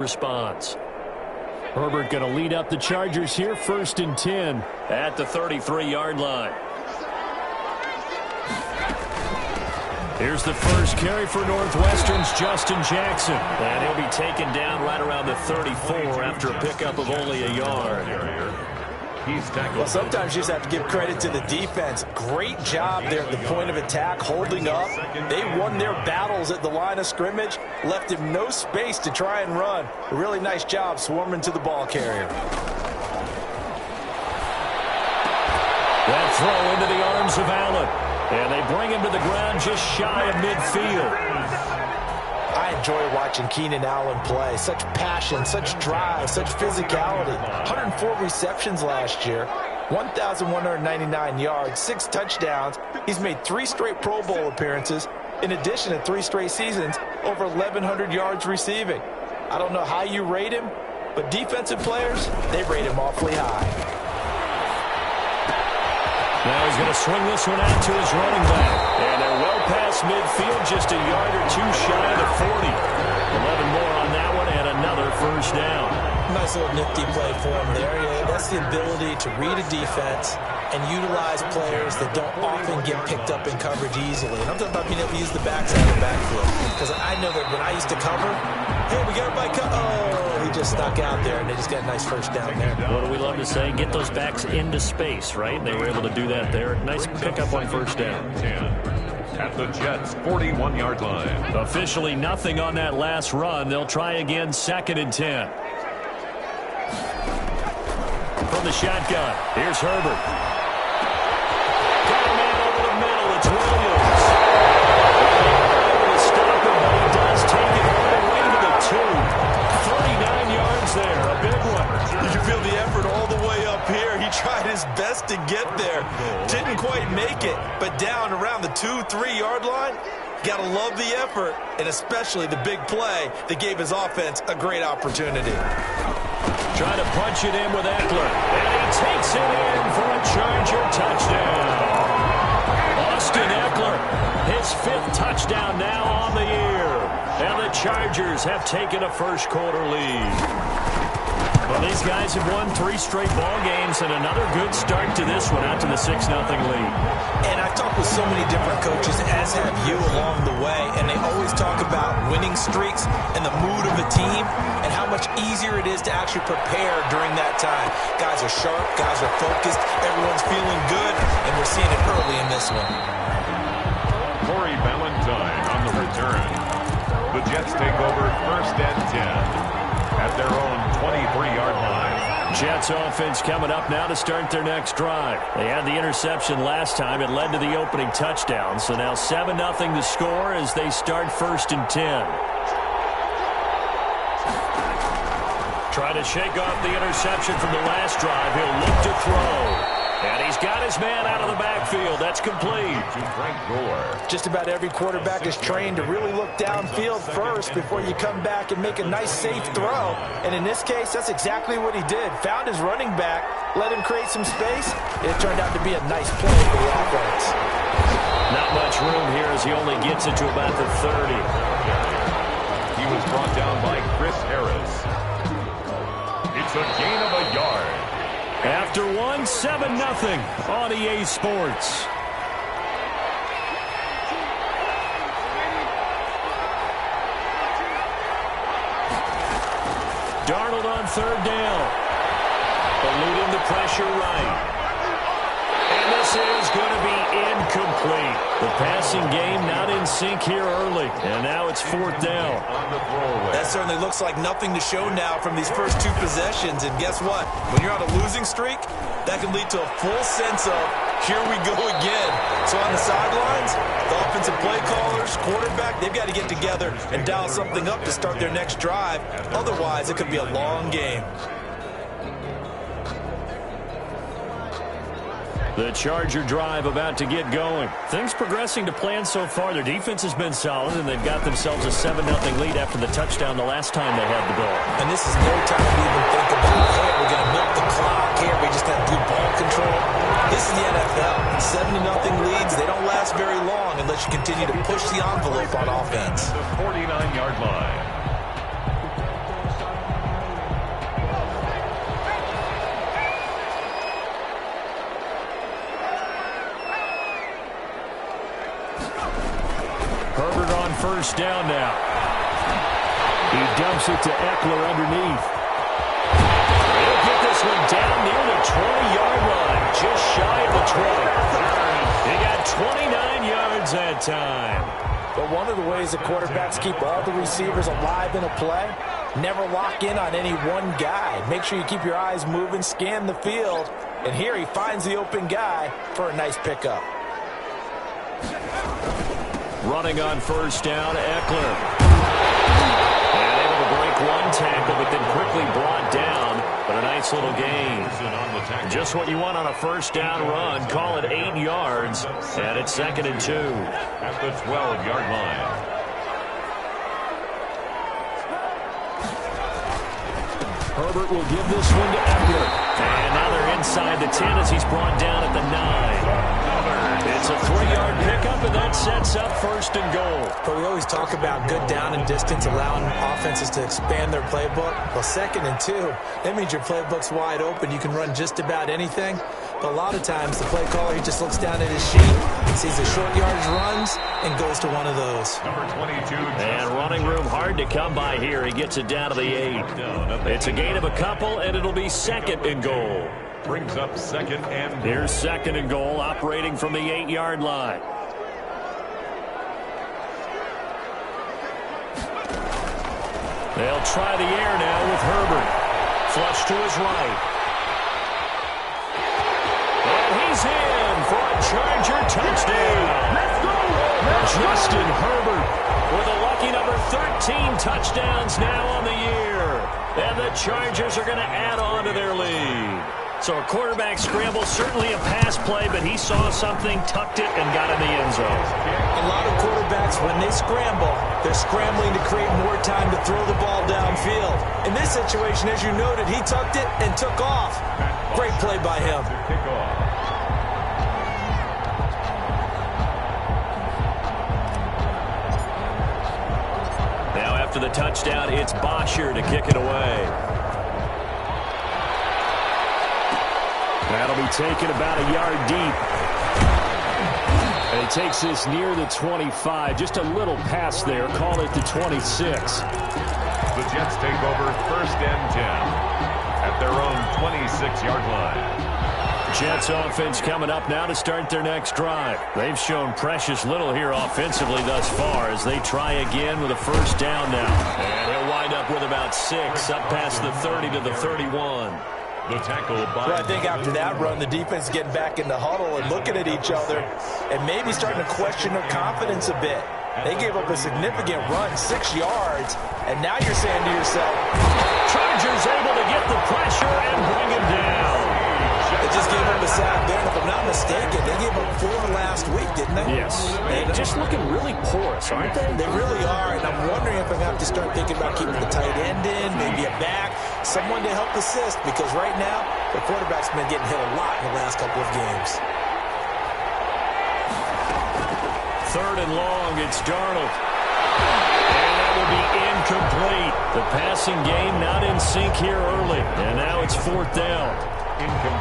response. Herbert going to lead up the Chargers here, 1st and 10 at the 33-yard line. Here's the first carry for Northwestern's Justin Jackson. And he'll be taken down right around the 34 after a pickup of only a yard. Well, sometimes you just have to give credit to the defense. Great job there at the point of attack, holding up. They won their battles at the line of scrimmage, left him no space to try and run. A really nice job swarming to the ball carrier. That throw into the arms of Allen. And they bring him to the ground just shy of midfield. I enjoy watching Keenan Allen play. Such passion, such drive, such physicality. 104 receptions last year, 1,199 yards, 6 touchdowns. He's made 3 straight Pro Bowl appearances, in addition to 3 straight seasons, over 1,100 yards receiving. I don't know how you rate him, but defensive players, they rate him awfully high. Now he's going to swing this one out to his running back. And they're well past midfield, just a yard or 2 shy of the 40. 11 more on that one and another first down. Nice little nifty play for him there. Yeah, that's the ability to read a defense and utilize players that don't often get picked up in coverage easily. And I'm talking about being able to use the backside of the backfield. Because I know that when I used to cover, hey, we got everybody oh, he just snuck out there, and they just got a nice first down there. What do we love to say? Get those backs into space, right? They were able to do that there. Nice pickup on first down. At the Jets' 41-yard line. Officially nothing on that last run. They'll try again, 2nd and 10. From the shotgun, here's Herbert. Got a man over the middle. It's Williams. Able to stop him, but he does take it all the way to the 2. 39 yards there, a big one. You can feel the effort all the way up here. He tried his best to get there. Didn't quite make it, but down around the 2-3 yard line. Gotta love the effort, and especially the big play that gave his offense a great opportunity. Trying to punch it in with Eckler. And he takes it in for a Charger touchdown. Austin Eckler, his 5th touchdown now on the year. And the Chargers have taken a first quarter lead. Well, these guys have won 3 straight ball games and another good start to this one out to the 6-0 lead. And I've talked with so many different coaches, as have you along the way, and they always talk about winning streaks and the mood of a team and how much easier it is to actually prepare during that time. Guys are sharp, guys are focused, everyone's feeling good, and we're seeing it early in this one. Corey Valentine on the return. The Jets take over 1st and 10. At their own 23-yard line. Jets offense coming up now to start their next drive. They had the interception last time. It led to the opening touchdown. So now 7-0 the score as they start 1st and 10. Try to shake off the interception from the last drive. He'll look to throw. And he's got his man out of the backfield. That's complete. Just about every quarterback is trained to really look downfield first before you come back and make a nice, safe throw. And in this case, that's exactly what he did. Found his running back, let him create some space. It turned out to be a nice play for the offense. Not much room here as he only gets it to about the 30. He was brought down by Chris Harris. It's a gain of a yard. After 7-0 on EA Sports. Darnold on 3rd down. Eluding the pressure right. And this is going to be incomplete. The passing game not in sync here early. And now it's 4th down. That certainly looks like nothing to show now from these first 2 possessions. And guess what? When you're on a losing streak, that can lead to a full sense of, here we go again. So on the sidelines, the offensive play callers, quarterback, they've got to get together and dial something up to start their next drive. Otherwise, it could be a long game. The Charger drive about to get going. Things progressing to plan so far. Their defense has been solid, and they've got themselves a 7-0 lead after the touchdown the last time they had the ball. And this is no time to even think about, hey, we're going to milk the clock. Here, we just have good ball control. This is the NFL. 7-0 leads, they don't last very long unless you continue to push the envelope on offense. The 49-yard line. first down now. He dumps it to Eckler underneath. He'll get this one down near the 20-yard line, just shy of the 20. He got 29 yards that time. But one of the ways the quarterbacks keep all the receivers alive in a play, never lock in on any one guy. Make sure you keep your eyes moving, scan the field. And here he finds the open guy for a nice pickup. Running on first down, Eckler. And able to break one tackle, but then quickly brought down. But a nice little gain. Just what you want on a first down run. Call it 8 yards. And it's 2nd and 2. At the 12-yard line. Herbert will give this one to Eckler. And now they're inside the 10 as he's brought down at the 9. It's a 3-yard pickup, and that sets up 1st and goal. But we always talk about good down and distance, allowing offenses to expand their playbook. Well, 2nd and 2, that means your playbook's wide open. You can run just about anything. But a lot of times, the play caller, he just looks down at his sheet, sees the short yardage runs, and goes to one of those. Number 22. And running room hard to come by here. He gets it down to the 8. It's a gain of a couple, and it'll be 2nd and goal. Brings up 2nd and goal. Here's 2nd and goal, operating from the 8-yard line. They'll try the air now with Herbert. Flush to his right. And he's in for a Charger touchdown. Let's go! Justin Herbert with a lucky number 13 touchdowns now on the year. And the Chargers are going to add on to their lead. So a quarterback scramble, certainly a pass play, but he saw something, tucked it, and got in the end zone. A lot of quarterbacks, when they scramble, they're scrambling to create more time to throw the ball downfield. In this situation, as you noted, he tucked it and took off. Great play by him. Now after the touchdown, it's Bosher to kick it away. That'll be taken about a yard deep. And he takes this near the 25. Just a little pass there. Call it the 26. The Jets take over 1st and 10 at their own 26-yard line. Jets offense coming up now to start their next drive. They've shown precious little here offensively thus far as they try again with a 1st down now. And he'll wind up with about 6 up past the 30 to the 31. The tackle by... Well, I think after that run, the defense getting back in the huddle and looking at each other and maybe starting to question their confidence a bit. They gave up a significant run, 6 yards, and now you're saying to yourself, Chargers able to get the pressure and bring him down. They just gave up a sack there, and if I'm not mistaken, they gave up 4 last week, didn't they? Yes. They're just looking really porous, aren't they? They really are, and I'm wondering if I'm going to have to start thinking about keeping the tight end in, maybe a back, someone to help assist, because right now, the quarterback's been getting hit a lot in the last couple of games. 3rd and long, it's Darnold. And that will be incomplete. The passing game not in sync here early. And now it's 4th down.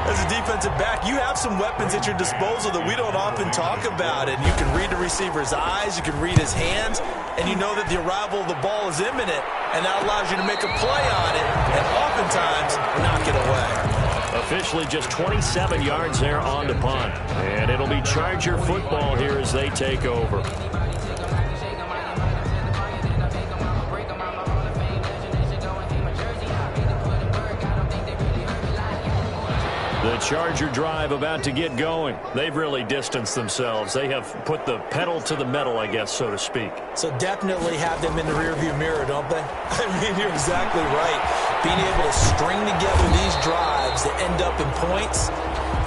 As a defensive back, you have some weapons at your disposal that we don't often talk about. And you can read the receiver's eyes, you can read his hands, and you know that the arrival of the ball is imminent. And that allows you to make a play on it and oftentimes knock it away. Officially just 27 yards there on the punt. And it'll be Charger football here as they take over. The Charger drive about to get going. They've really distanced themselves. They have put the pedal to the metal, I guess, so to speak. So definitely have them in the rearview mirror, don't they? I mean, you're exactly right. Being able to string together these drives that end up in points,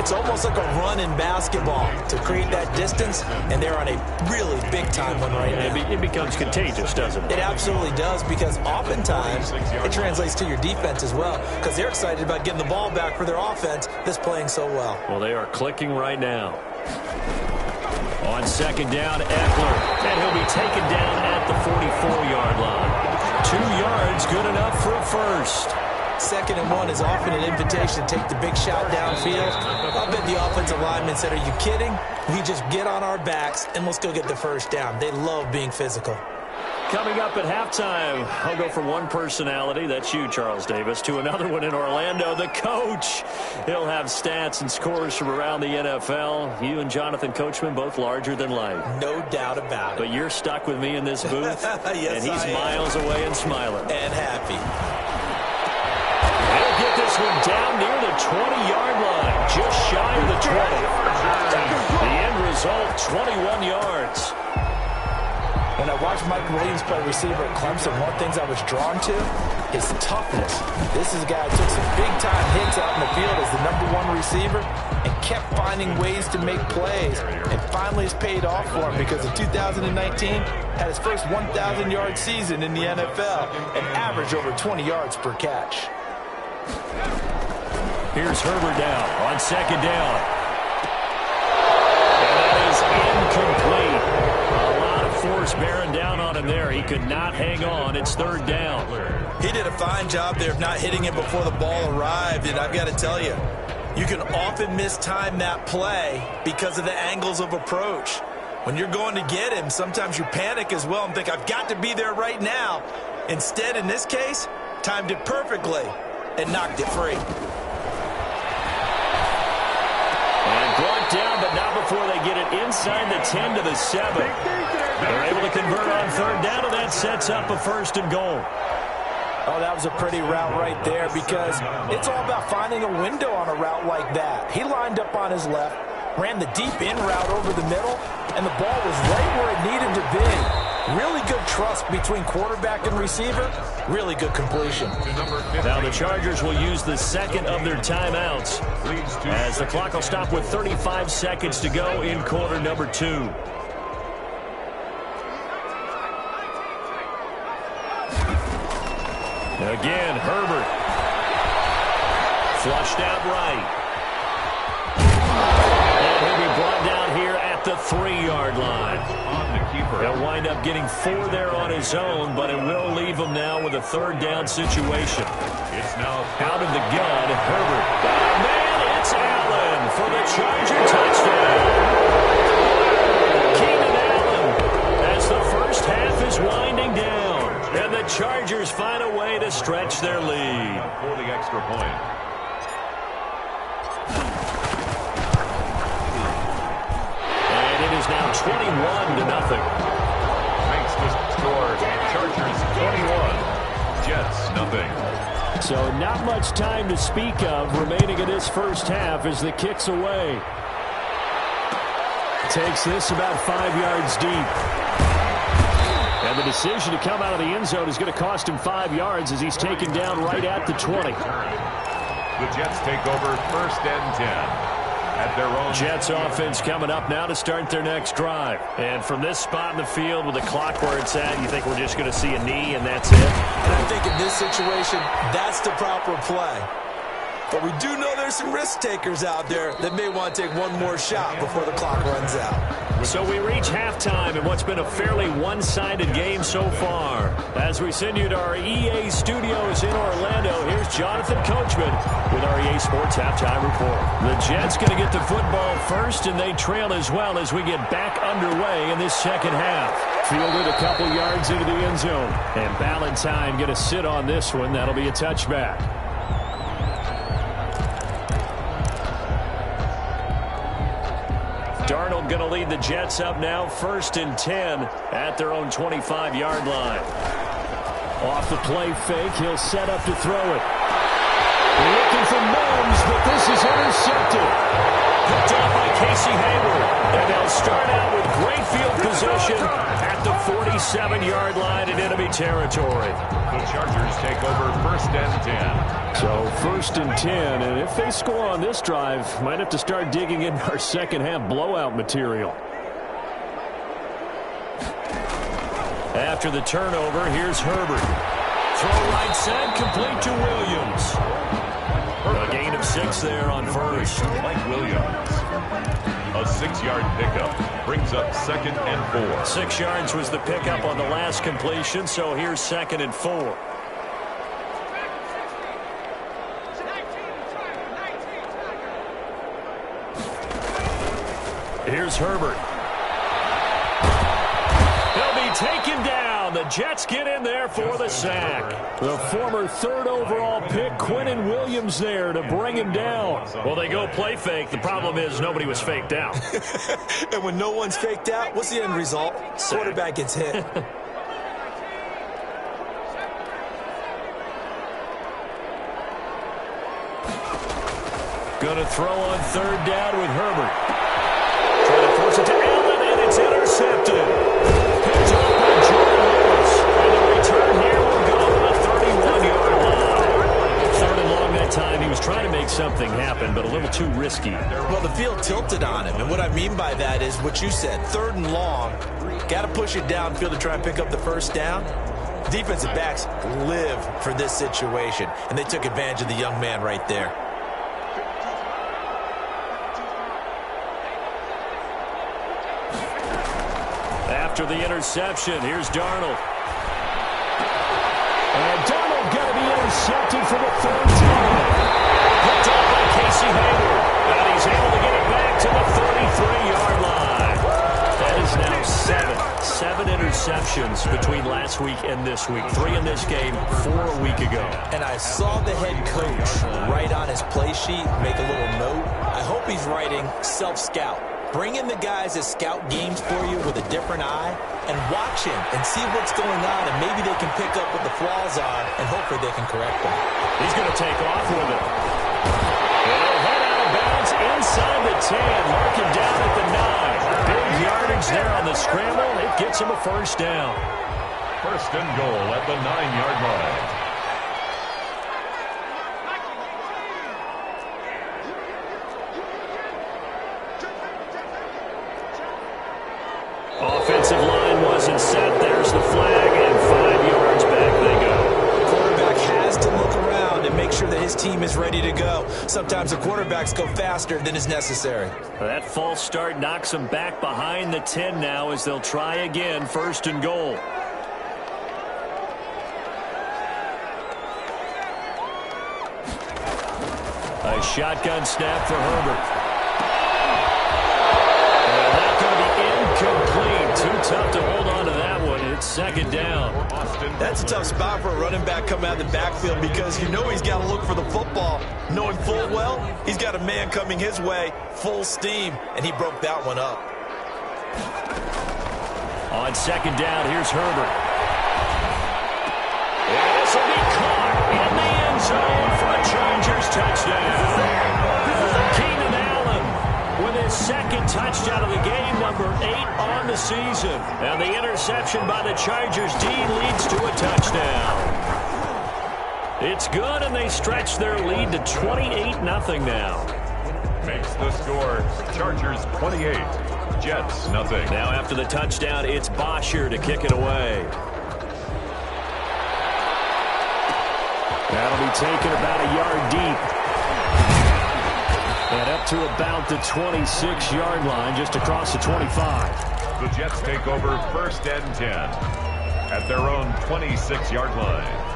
it's almost like a run in basketball to create that distance, and they're on a really big-time one right now. It becomes contagious, doesn't it? It absolutely does, because oftentimes it translates to your defense as well, because they're excited about getting the ball back for their offense that's playing so well. Well, they are clicking right now. On 2nd down, Eckler, and he'll be taken down at the 44-yard line. 2 yards, good enough for a first. 2nd and 1 is often an invitation to take the big shot downfield. I'll bet the offensive linemen said, are you kidding? We just get on our backs and let's go get the 1st down. They love being physical. Coming up at halftime, I'll go from one personality, that's you, Charles Davis, to another one in Orlando, the coach. He'll have stats and scores from around the NFL. You and Jonathan Coachman, both larger than life. No doubt about it. But you're stuck with me in this booth, yes, and he's miles away and smiling. And happy. He'll get this one down near the 20-yard line, just shy of the 20. The end result, 21 yards. When I watched Mike Williams play receiver at Clemson, one of the things I was drawn to is toughness. This is a guy who took some big-time hits out in the field as the #1 receiver and kept finding ways to make plays. And finally it's paid off for him because in 2019 had his first 1,000-yard season in the NFL and averaged over 20 yards per catch. Here's Herbert down on second down. And that is incomplete. Force bearing down on him there. He could not hang on. It's third down. He did a fine job there of not hitting him before the ball arrived, and I've got to tell you, you can often mistime that play because of the angles of approach. When you're going to get him, sometimes you panic as well and think, I've got to be there right now. Instead, in this case, timed it perfectly and knocked it free. And brought down, but not before they get it inside the 10 to the 7. They're able to convert on third down, and that sets up a first and goal. Oh, that was a pretty route right there because it's all about finding a window on a route like that. He lined up on his left, ran the deep in route over the middle, and the ball was right where it needed to be. Really good trust between quarterback and receiver. Really good completion. Now the Chargers will use the second of their timeouts as the clock will stop with 35 seconds to go in quarter number 2. Again, Herbert. Flushed out right. And he'll be brought down here at the 3-yard line. He'll wind up getting 4 there on his own, but it will leave him now with a third down situation. It's now out of the gun, Herbert. Oh, man, it's Allen for the Charger touchdown. Keenan Allen as the first half is winding down. And the Chargers find a way to stretch their lead. For the extra point. And it is now 21-0. Makes the score. Chargers 21. Jets nothing. So not much time to speak of remaining in this first half as the kick's away. Takes this about 5 yards deep. And the decision to come out of the end zone is going to cost him 5 yards as he's taken down right at the 20. The Jets take over first and 10 at their own. Jets offense coming up now to start their next drive. And from this spot in the field with the clock where it's at, you think we're just going to see a knee and that's it? And I think in this situation, that's the proper play. But we do know there's some risk takers out there that may want to take one more shot before the clock runs out. So we reach halftime in what's been a fairly one-sided game so far. As we send you to our EA studios in Orlando, here's Jonathan Coachman with our EA Sports Halftime Report. The Jets going to get the football first, and they trail as well as we get back underway in this second half. Fielded a couple yards into the end zone. And Ballantyne going to sit on this one. That'll be a touchback. Darnold going to lead the Jets up now, first and 10 at their own 25-yard line. Off the play fake, he'll set up to throw it. Looking for Moans, but this is intercepted. Picked off by Casey Hayward. And they'll start out with great field position at the 47-yard line in enemy territory. The Chargers take over first and 10. So first and 10, and if they score on this drive, might have to start digging in our second half blowout material. After the turnover, here's Herbert. Throw right side, complete to Williams. A gain of 6 there on first. Mike Williams. A 6-yard pickup brings up second and 4. 6 yards was the pickup on the last completion, so here's second and 4. Here's Herbert. He'll be taken down down. The Jets get in there for the sack. The former third overall pick, Quinnen Williams, there to bring him down. Well, they go play fake. The problem is nobody was faked out. And when no one's faked out, what's the end result? Sack. Quarterback gets hit. Going to throw on third down with Herbert. Trying to force it to Allen, and it's intercepted. Picked up by Jordan Lewis. And the return here will go to the 31-yard line. Third and long that time. He was trying to make something happen, but a little too risky. Well, the field tilted on him, and what I mean by that is what you said. Third and long, got to push it downfield to try and pick up the first down. Defensive backs live for this situation, and they took advantage of the young man right there. After the interception, here's Darnold. And Darnold going to be intercepted for the third time. Picked up by Casey Hayward. And he's able to get it back to the 33-yard line. That is now seven interceptions between last week and this week. 3 in this game, 4 a week ago. And I saw the head coach write on his play sheet, make a little note. I hope he's writing self-scout. Bring in the guys that scout games for you with a different eye and watch him and see what's going on, and maybe they can pick up what the flaws are, and hopefully they can correct them. He's going to take off with it. And he'll head out of bounds inside the 10. Mark him down at the 9. Big yardage there on the scramble. It gets him a first down. First and goal at the 9-yard line. Offensive line wasn't set. There's the flag, and 5 yards back they go. Quarterback has to look around and make sure that his team is ready to go. Sometimes the quarterbacks go faster than is necessary. That false start knocks them back behind the 10 now as they'll try again, first and goal. A shotgun snap for Herbert. Complete. Too tough to hold on to that one. It's second down. That's a tough spot for a running back coming out of the backfield because you know he's got to look for the football, knowing full well he's got a man coming his way, full steam, and he broke that one up. On second down, here's Herbert. And this will be caught in the end zone for a Chargers touchdown. Keenan Allen with his second touchdown of the game, number 8 on the season. And the interception by the Chargers D leads to a touchdown. It's good, and they stretch their lead to 28-0 now. Makes the score Chargers 28, Jets nothing. Now after the touchdown, it's Bosher to kick it away. That'll be taken about a yard deep. And up to about the 26-yard line, just across the 25. The Jets take over first and 10 at their own 26-yard line.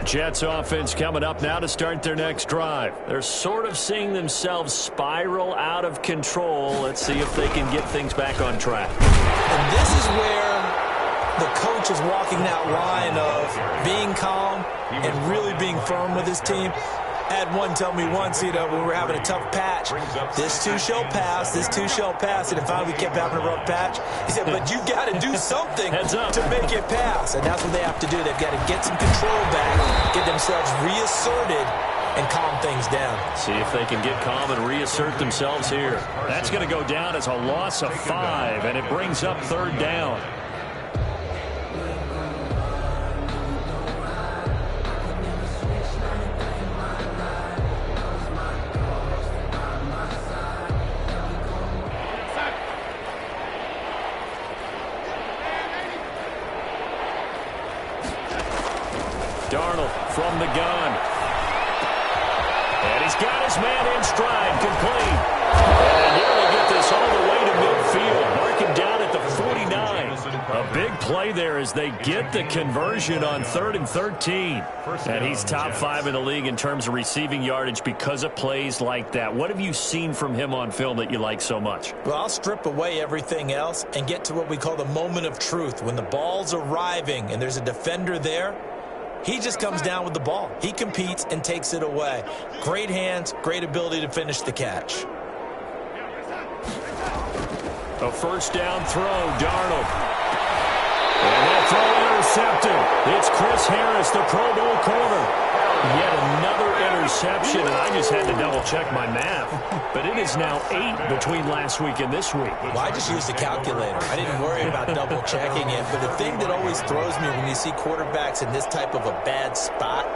Jets offense coming up now to start their next drive. They're sort of seeing themselves spiral out of control. Let's see if they can get things back on track. And this is where the coach is walking that line of being calm and really being firm with his team. I had one tell me once, when we were having a tough patch, this too shall pass, this too shall pass, and finally we kept having a rough patch. He said, but you got to do something to make it pass, and that's what they have to do. They've got to get some control back, get themselves reasserted, and calm things down. See if they can get calm and reassert themselves here. That's going to go down as a loss of 5, and it brings up third down. Darnold from the gun. And he's got his man in stride, complete. And nearly get this all the way to midfield. Mark him down at the 49. A Big play there as they get the conversion on 3rd and 13. And he's top 5 in the league in terms of receiving yardage because of plays like that. What have you seen from him on film that you like so much? Well, I'll strip away everything else and get to what we call the moment of truth. When the ball's arriving and there's a defender there, he just comes down with the ball. He competes and takes it away. Great hands, great ability to finish the catch. A first down throw, Darnold. And that throw intercepted. It's Chris Harris, the Pro Bowl corner. Yet another interception, and I just had to double-check my math. But it is now 8 between last week and this week. Well, I just used a calculator. I didn't worry about double-checking it. But the thing that always throws me when you see quarterbacks in this type of a bad spot,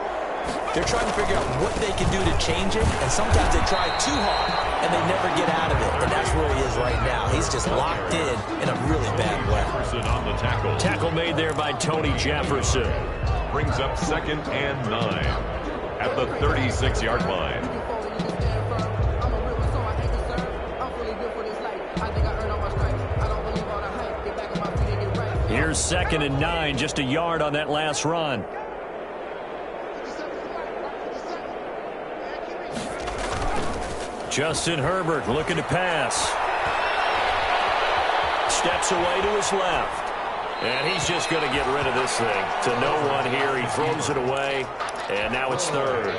they're trying to figure out what they can do to change it, and sometimes they try too hard, and they never get out of it. And that's where he is right now. He's just locked in a really bad way. On the tackle. Tackle made there by Tony Jefferson. Brings up 2nd and 9 at the 36-yard line. Here's 2nd and 9, just a yard on that last run. Justin Herbert looking to pass. Steps away to his left. And he's just going to get rid of this thing. To no one here. He throws it away. And now it's 3rd.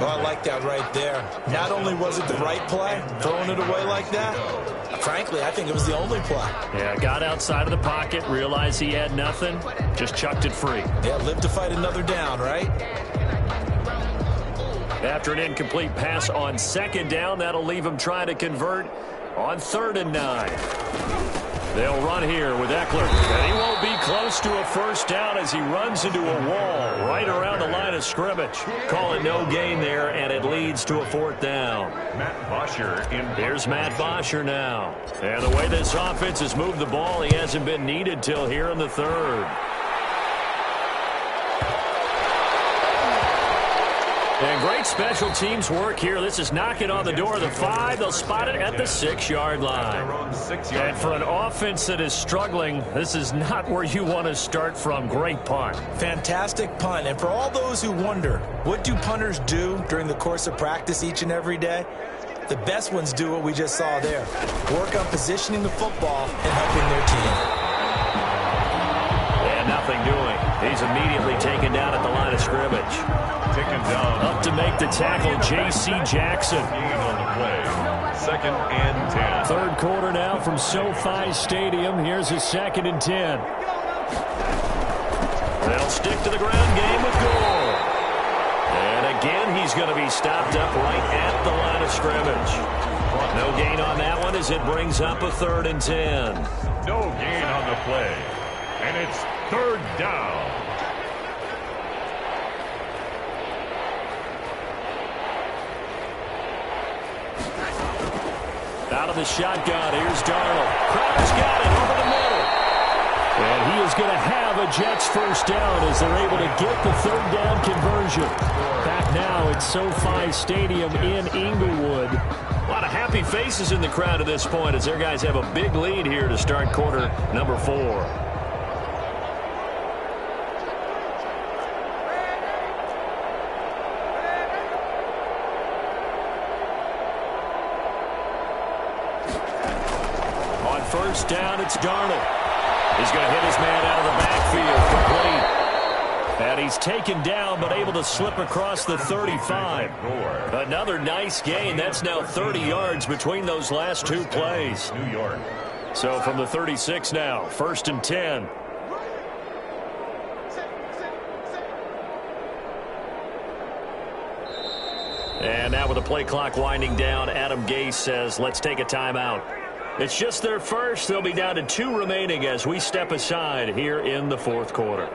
Oh, I like that right there. Not only was it the right play, throwing it away like that, frankly, I think it was the only play. Yeah, got outside of the pocket, realized he had nothing, just chucked it free. Yeah, live to fight another down, right? After an incomplete pass on 2nd down, that'll leave him trying to convert on 3rd and 9. They'll run here with Eckler, and he won't be close to a first down as he runs into a wall right around the line of scrimmage. Call it no gain there, and it leads to a 4th down. Matt Bosher in. Here's Matt Bosher now. And the way this offense has moved the ball, he hasn't been needed till here in the 3rd. And great special teams work here. This is knocking on the door of the 5. They'll spot it at the 6-yard line. And for an offense that is struggling, this is not where you want to start from. Great punt. Fantastic punt. And for all those who wonder, what do punters do during the course of practice each and every day? The best ones do what we just saw there. Work on positioning the football and helping their team. And nothing doing. He's immediately taken down at the line of scrimmage. Taken down. Up to make the tackle, J.C. Jackson. On the play. 2nd and 10. 3rd quarter now from SoFi Stadium. Here's his 2nd and 10. They'll stick to the ground game with Gore. And again, he's going to be stopped up right at the line of scrimmage. No gain on that one as it brings up a 3rd and 10. No gain on the play. And it's 3rd down. Out of the shotgun, here's Darnold. Crowder's got it over the middle. And he is going to have a Jets first down as they're able to get the 3rd down conversion. Back now at SoFi Stadium in Inglewood. A lot of happy faces in the crowd at this point as their guys have a big lead here to start quarter number 4. First down, it's Darnold. He's going to hit his man out of the backfield, complete. And he's taken down, but able to slip across the 35. Another nice gain. That's now 30 yards between those last 2 plays. New York. So from the 36 now, 1st and 10. And now with the play clock winding down, Adam Gase says, let's take a timeout. It's just their first. They'll be down to 2 remaining as we step aside here in the 4th quarter.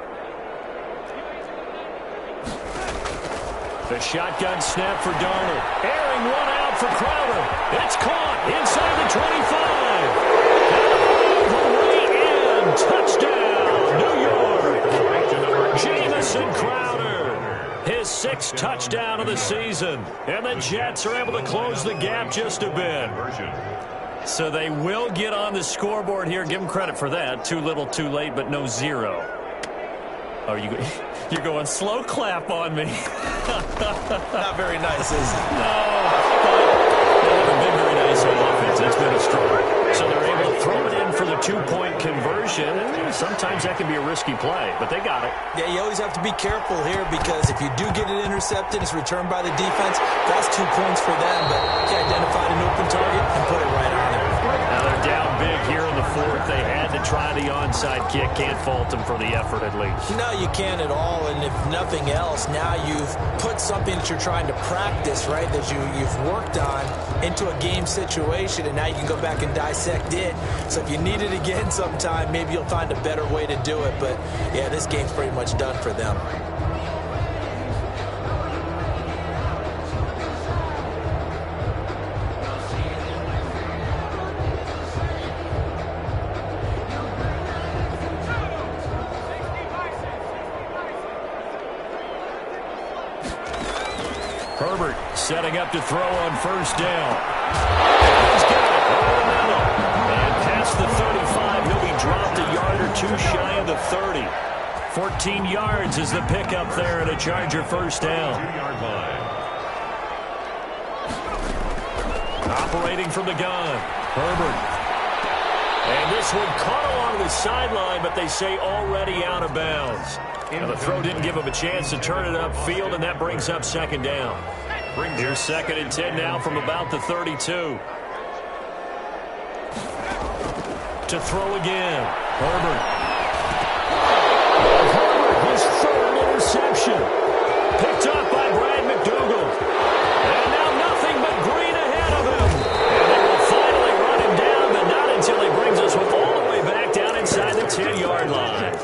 The shotgun snap for Darnold. Airing one out for Crowder. It's caught inside the 25. All the way in. Touchdown, New York. Jamison Crowder. His 6th touchdown of the season. And the Jets are able to close the gap just a bit. So they will get on the scoreboard here. Give them credit for that. Too little, too late, but no zero. Oh, you're going slow clap on me. Not very nice, is it? No, but they haven't been very nice on offense. It's been a struggle. So they're able to throw it in for the two-point conversion. And sometimes that can be a risky play, but they got it. Yeah, you always have to be careful here because if you do get it intercepted, it's returned by the defense. That's 2 points for them, but they identified an open target and put it right on there. Now they're down big here in the fourth. They had to try the onside kick. Can't fault them for the effort at least. No, you can't at all, and if nothing else, now you've put something that you're trying to practice, right, that you've worked on into a game situation, and now you can go back and dissect it. So if you need it again sometime, maybe you'll find a better way to do it. But, yeah, this game's pretty much done for them. Herbert setting up to throw on first down. He's got it over the middle. And past the 35, he'll be dropped a yard or two shy of the 30. 14 yards is the pickup there and a Charger first down. 2-yard line. Operating from the gun, Herbert. And this one caught along the sideline, but they say already out of bounds. Now the throw didn't give him a chance to turn it upfield, and that brings up second down. Here's 2nd and 10 now from about the 32. To throw again, Herbert. Herbert, his third interception. Picked up by Brad McDougal. And now nothing but green ahead of him. And they will finally run him down, but not until he brings us all the way back down inside the 10-yard line.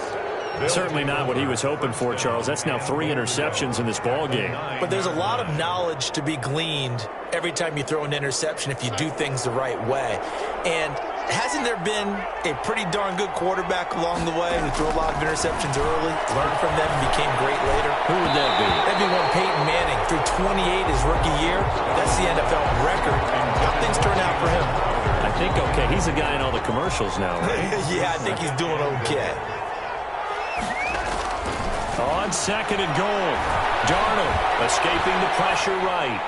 Certainly not what he was hoping for, Charles. That's now 3 interceptions in this ball game. But there's a lot of knowledge to be gleaned every time you throw an interception if you do things the right way. And hasn't there been a pretty darn good quarterback along the way who threw a lot of interceptions early, learned from them, and became great later? Who would that be? That'd be one Peyton Manning. Threw 28 his rookie year. That's the NFL record. How things turn out for him? I think, okay, he's a guy in all the commercials now, right? Yeah, I think he's doing okay. On 2nd and goal, Darnold escaping the pressure right.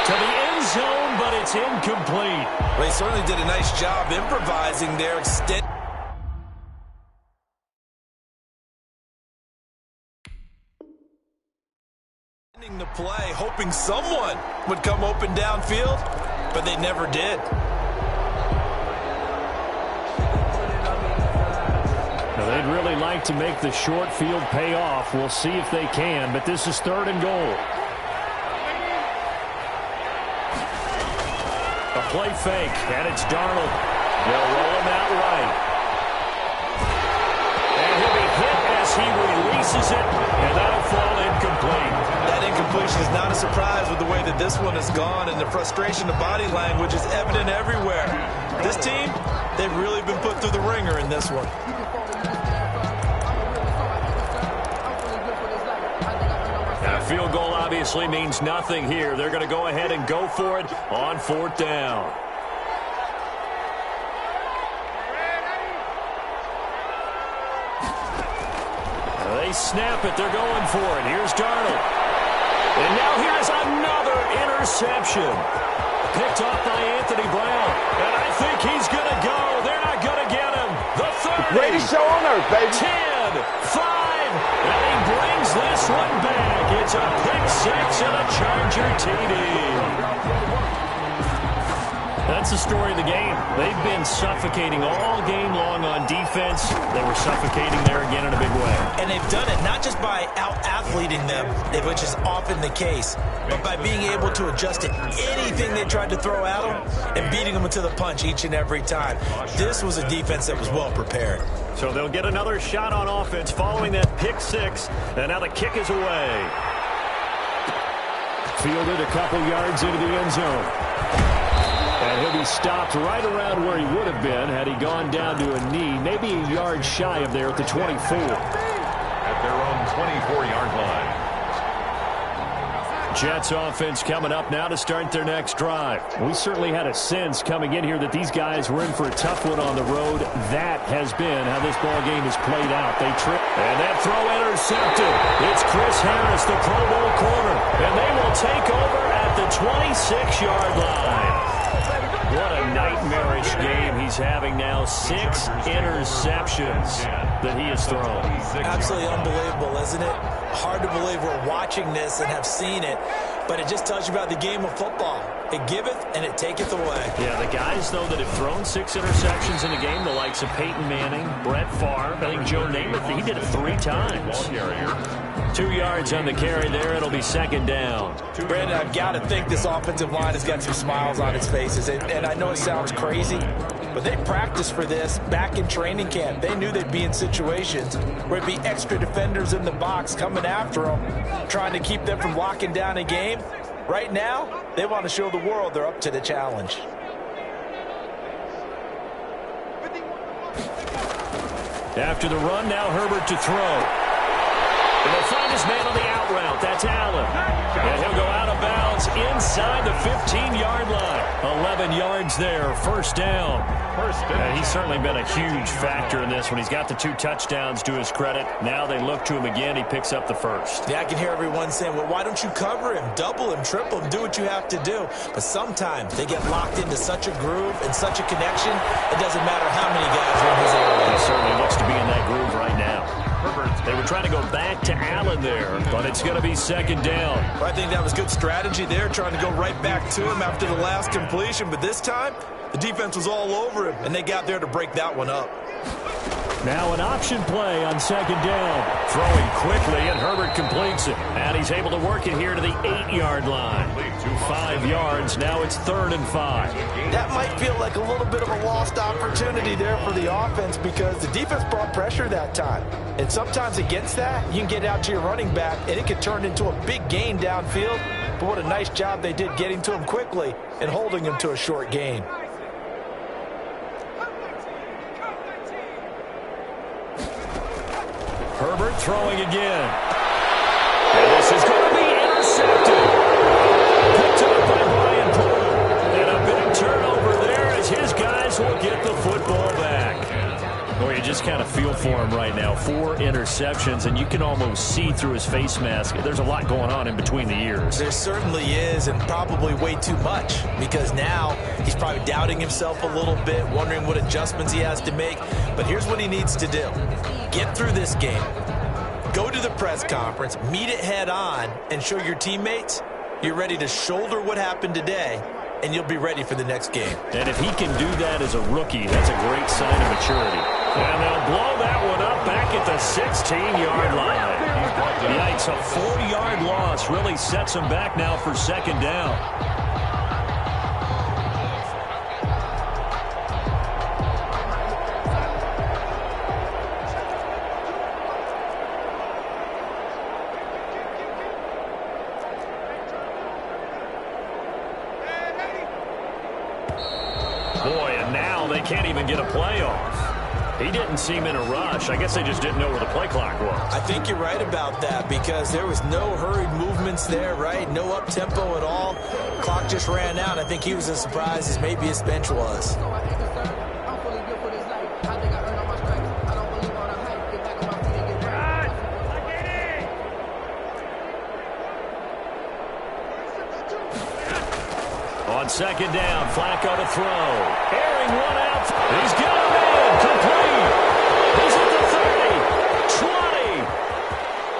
To the end zone, but it's incomplete. Well, he certainly did a nice job improvising there, extending the play, hoping someone would come open downfield, but they never did. Now, they'd really like to make the short field pay off. We'll see if they can, but this is 3rd and goal. A play fake, and it's Darnold. They'll roll him out right. And he'll be hit as he releases it, and that'll fall incomplete. That incompletion is not a surprise with the way that this one has gone, and the frustration of body language is evident everywhere. This team, they've really been put through the ringer in this one. Field goal obviously means nothing here. They're going to go ahead and go for it on 4th down. They snap it. They're going for it. Here's Darnold. And now here's another interception. Picked off by Anthony Brown. And I think he's going to go. They're not going to get him. The 30. Greatest show on earth, baby. 10, 5, and he brings this one back. It's a pick 6 and a Charger TD. That's the story of the game. They've been suffocating all game long on defense. They were suffocating there again in a big way. And they've done it not just by out-athleting them, which is often the case, but by being able to adjust to anything they tried to throw at them and beating them to the punch each and every time. This was a defense that was well prepared. So they'll get another shot on offense following that pick 6. And now the kick is away. Fielded a couple yards into the end zone. And he'll be stopped right around where he would have been had he gone down to a knee, maybe a yard shy of there at the 24. At their own 24-yard line. Jets offense coming up now to start their next drive. We certainly had a sense coming in here that these guys were in for a tough one on the road. That has been how this ball game has played out. They trip, and that throw intercepted. It's Chris Harris, the Pro Bowl corner, and they will take over at the 26-yard line. What a nightmarish game he's having now. 6 interceptions that he has thrown. Absolutely unbelievable, isn't it? Hard to believe we're watching this and have seen it, but it just tells you about the game of football. It giveth and it taketh away. Yeah, the guys, though, that have thrown 6 interceptions in a game, the likes of Peyton Manning, Brett Favre, I think Joe Namath, he did it 3 times. 2 yards on the carry there. It'll be second down. Brandon, I've got to think this offensive line has got some smiles on its faces. And I know it sounds crazy, but they practiced for this back in training camp. They knew they'd be in situations where it'd be extra defenders in the box coming after them, trying to keep them from locking down a game. Right now, they want to show the world they're up to the challenge. After the run, now Herbert to throw. And they'll find his man on the out route. That's Allen. And he'll go out of bounds inside the 15-yard line. 11 yards there, first down. And he's certainly been a huge factor in this when he's got the 2 touchdowns to his credit. Now they look to him again. He picks up the first. Yeah, I can hear everyone saying, well, why don't you cover him, double him, triple him, do what you have to do. But sometimes they get locked into such a groove and such a connection, it doesn't matter how many guys are in his area. He certainly looks to be in that groove right now. They were trying to go back to Allen there, but it's going to be second down. I think that was good strategy there, trying to go right back to him after the last completion. But this time, the defense was all over him, and they got there to break that one up. Now an option play on second down. Throwing quickly, and Herbert completes it. And he's able to work it here to the 8-yard line. 5 yards, now it's 3rd and 5. That might feel like a little bit of a lost opportunity there for the offense because the defense brought pressure that time. And sometimes against that, you can get out to your running back, and it could turn into a big gain downfield. But what a nice job they did getting to him quickly and holding him to a short gain. Herbert throwing again. And this is going to be intercepted. Picked up by Brian Poole. And a big turnover there as his guys will get the football back. Boy, you just kind of feel for him right now. 4 interceptions, and you can almost see through his face mask. There's a lot going on in between the ears. There certainly is, and probably way too much, because now he's probably doubting himself a little bit, wondering what adjustments he has to make. But here's what he needs to do. Get through this game. Go to the press conference, meet it head on, and show your teammates you're ready to shoulder what happened today, and you'll be ready for the next game. And if he can do that as a rookie, that's a great sign of maturity. And they'll blow that one up back at the 16-yard line. Yikes, a 4-yard loss really sets him back now for second down. Boy, and now they can't even get a play off. He didn't seem in a rush. I guess they just didn't know where the play clock was. I think you're right about that because there was no hurried movements there, right? No up-tempo at all. Clock just ran out. I think he was as surprised as maybe his bench was. On second down, Flacco to throw. Airing one out. He's got him in. Complete. He's at the 30, 20.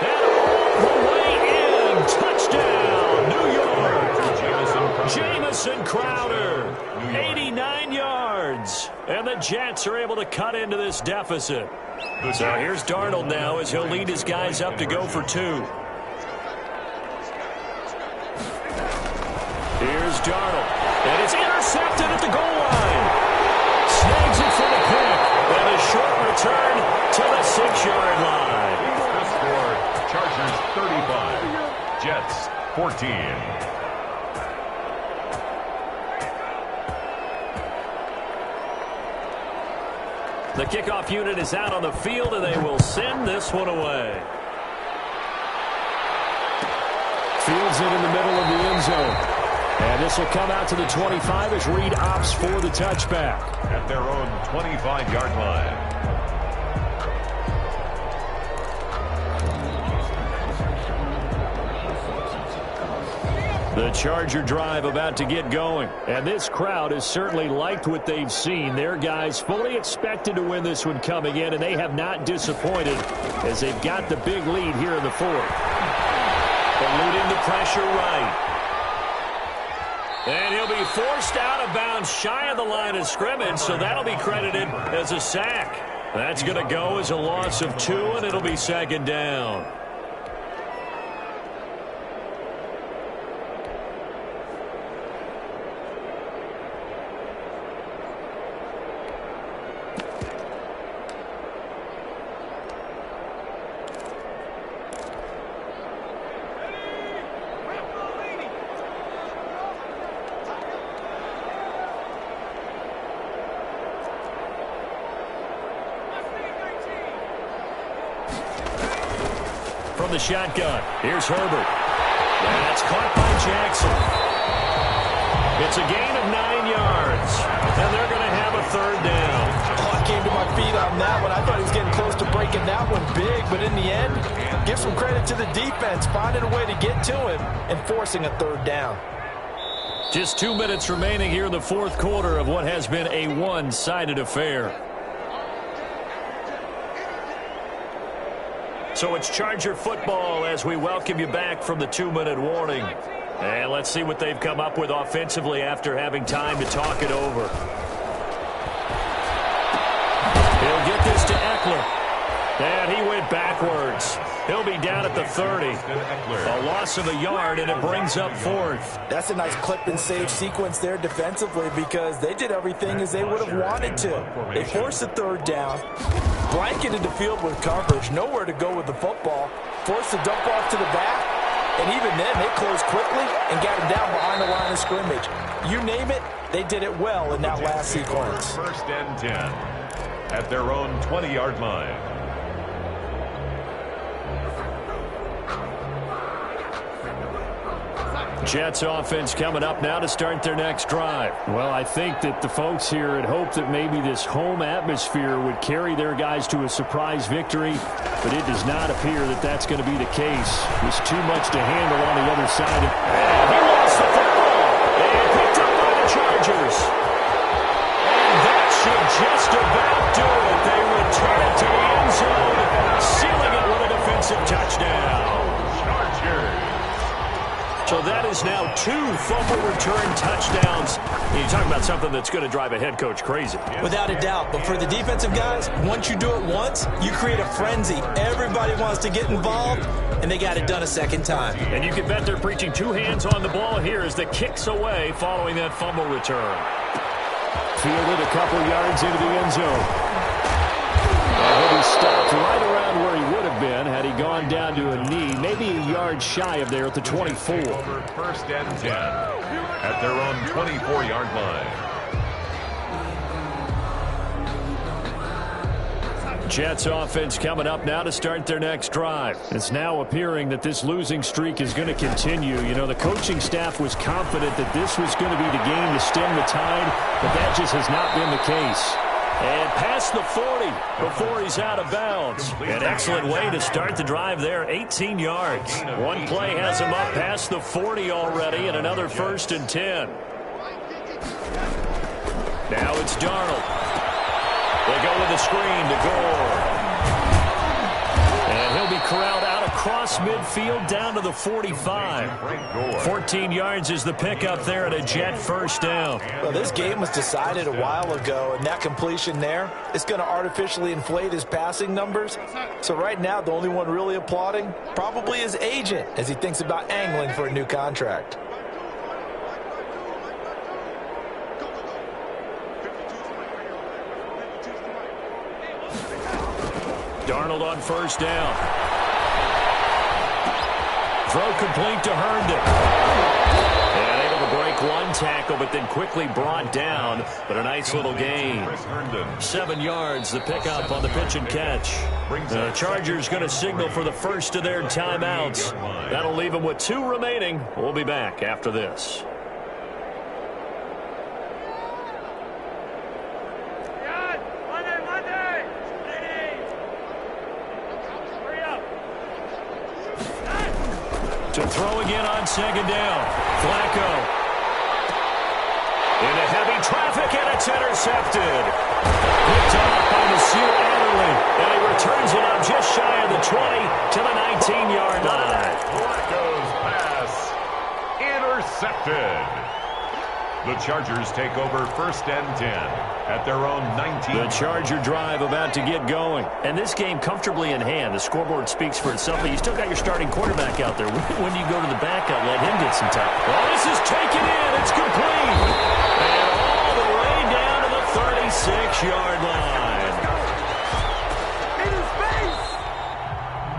And all the way in. Touchdown, New York. Jamison Crowder, 89 yards. And the Jets are able to cut into this deficit. So here's Darnold now as he'll lead his guys up to go for 2. Here's Darnold. And it's intercepted at the goal line. Snags it for the pick. And a short return to the 6-yard line. The score, Chargers 35, Jets 14. The kickoff unit is out on the field, and they will send this one away. Fields it in the middle of the end zone. And this will come out to the 25 as Reed opts for the touchback. At their own 25-yard line. The Charger drive about to get going. And this crowd has certainly liked what they've seen. Their guys fully expected to win this one coming in, and they have not disappointed as they've got the big lead here in the fourth. Eluding the pressure right. And he'll be forced out of bounds shy of the line of scrimmage, so that'll be credited as a sack. That's going to go as a loss of 2, and it'll be second down. From the shotgun, here's Herbert. That's caught by Jackson. It's a gain of 9 yards, and they're going to have a third down. Oh, I came to my feet on that one. I thought he was getting close to breaking that one big, but in the end, give some credit to the defense, finding a way to get to him and forcing a third down. Just 2 minutes remaining here in the fourth quarter of what has been a one-sided affair. So it's Charger football as we welcome you back from the 2-minute warning. And let's see what they've come up with offensively after having time to talk it over. He'll get this to Eckler. And he went backwards. He'll be down at the 30. A loss of a yard, and it brings up fourth. That's a nice clip and save sequence there defensively because they did everything as they would have wanted to. They forced a third down, blanketed the field with coverage, nowhere to go with the football, forced the dump off to the back, and even then they closed quickly and got him down behind the line of scrimmage. You name it, they did it well in that last sequence. First and 10 at their own 20-yard line. Jets offense coming up now to start their next drive. Well, I think that the folks here had hoped that maybe this home atmosphere would carry their guys to a surprise victory, but it does not appear that that's going to be the case. There's too much to handle on the other side. And he lost the football. And picked up by the Chargers. And that should just about do it. They return it to the end zone, sealing it with a defensive touchdown. Chargers. So that is now 2 fumble return touchdowns. You talk about something that's going to drive a head coach crazy. Without a doubt. But for the defensive guys, once you do it once, you create a frenzy. Everybody wants to get involved, and they got it done a second time. And you can bet they're preaching 2 hands on the ball here as the kick's away following that fumble return. Fielded a couple yards into the end zone. And he'll be stopped right around where he would have been had he gone down to a knee, maybe a yard shy of there at the 24. First and 10 at their own 24-yard line. Jets offense coming up now to start their next drive. It's now appearing that this losing streak is going to continue. You know, the coaching staff was confident that this was going to be the game to stem the tide, but that just has not been the case. And past the 40 before he's out of bounds. An excellent way to start the drive there, 18 yards. One play has him up past the 40 already, and another 1st and 10. Now it's Darnold. They go with a screen to Gore. And he'll be corralled out across midfield down to the 45. 14 yards is the pickup there at a Jet first down. Well, this game was decided a while ago, and that completion there is going to artificially inflate his passing numbers. So right now, the only one really applauding probably his agent as he thinks about angling for a new contract. Darnold on first down. Throw complete to Herndon. And able to break Make one tackle, but then quickly brought down. But a nice little gain. 7 yards, the pickup on the pitch and catch. The Chargers going to signal for the first of their timeouts. That'll leave them with 2 remaining. We'll be back after this. To throw again on second down. Flacco. Into heavy traffic, and it's intercepted. Picked off by Nasir Adderley. And he returns it up just shy of the 20 to the 19-yard line. Flacco's pass intercepted. The Chargers take over 1st and 10 at their own 19. The Charger drive about to get going. And this game comfortably in hand. The scoreboard speaks for itself, but you still got your starting quarterback out there. When do you go to the backup, let him get some time? Well, this is taken in. It's complete. And all the way down to the 36-yard line.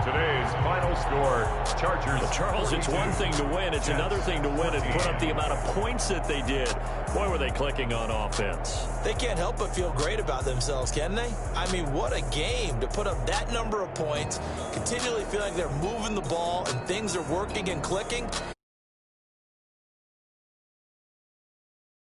Today's final score, Chargers. Well, Charles, it's one thing to win. It's another thing to win and put up the amount of points that they did. Boy, were they clicking on offense. They can't help but feel great about themselves, can they? I mean, what a game to put up that number of points, continually feel like they're moving the ball and things are working and clicking.